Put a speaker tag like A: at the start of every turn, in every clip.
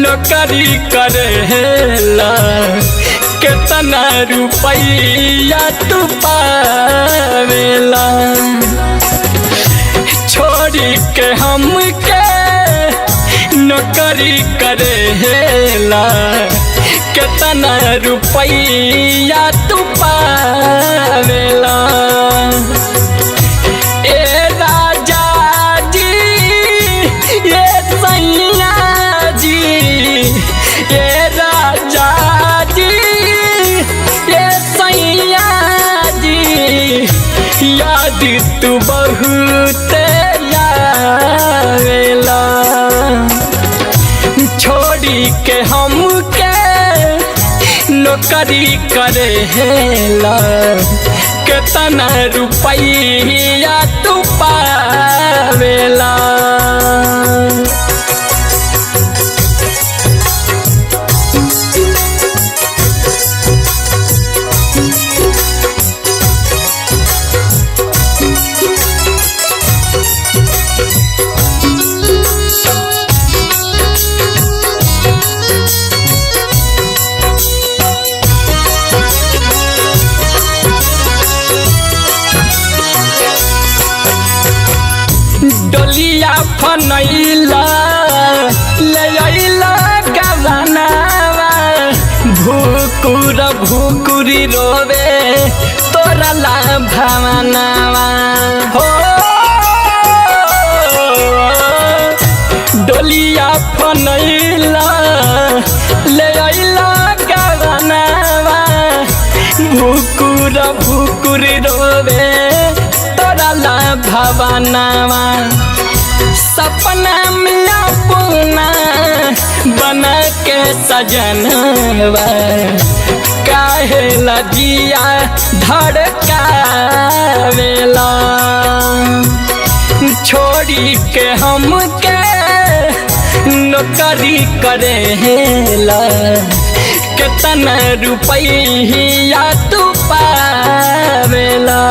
A: नौकरी करेला कितना रुपया तू पावेला छोड़ी के हमके नौकरी करेला कितना रुपया तू पावेला ए राजा जी ये सैया जी ये राजा जी ये सैया जी याद तू बहुत आवेला छोड़ी के हमके नौकरी करेला कितना रुपया तू पावेला डोलिया फनैला ले अइला गवनावा भूकुर भूकुरी रोवे तोरा ला भवनावा हो डोलिया फनैला ले अइला गवनावा भूकुर भूकुरी रोवे तोरा ला भवनावा सपना में अपना बना के सजनवा काहे लजिया धड़कावेला छोड़ी के हमके नौकरी करेला कितना रुपया तू पावेला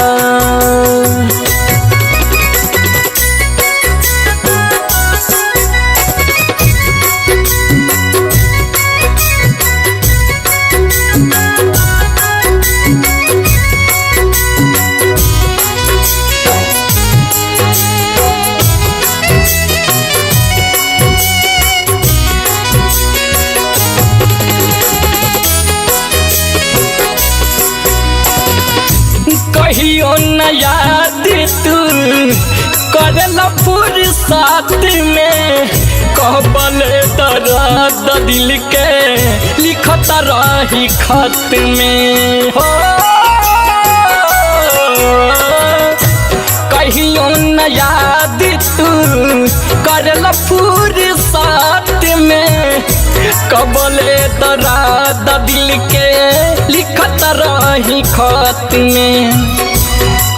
A: कहियो न याद तू करला फुर्सत में कहबल दर्द दिल के लिखत रही खत में हो कहियो न याद तू करला फुर्सत में कबले दर्द दिल के लिखत रही खत में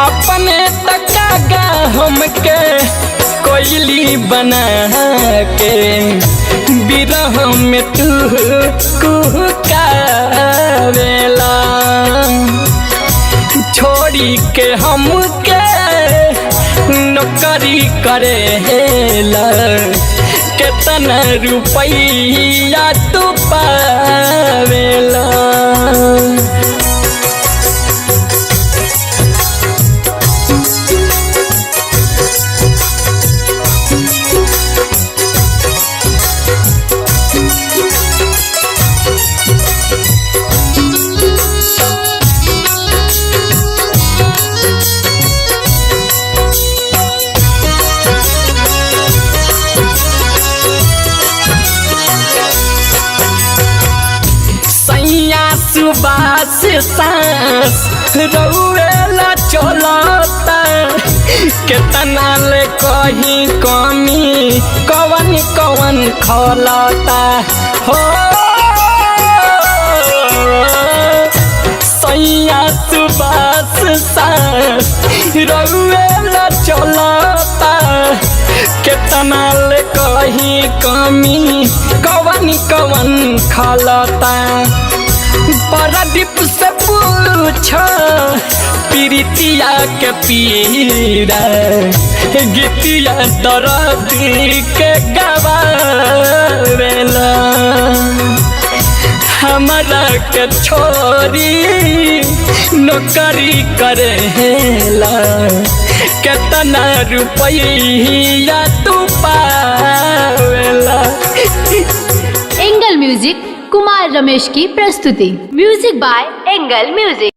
A: अपने तकागा हमके कोयली बना के बिरह में तू कुहकावेला छोड़ी के हमके नौकरी करेला कितना रुपया तू पावेला सुबास सांस रउएला चलता कितना ले कहीं कमी कवन कवन खलता हो सैया सुबास सांस रउएला चलता कितना ले कहीं कमी कवन कवन खलता परदीप से पूछो प्रीतिया के पीरा गीतिया दर्द के गवावेला। हमारा के छोरी नौकरी करेला कितना रुपया तू पावेला।
B: एंगल म्यूजिक कुमार रमेश की प्रस्तुति। Music by Angle music.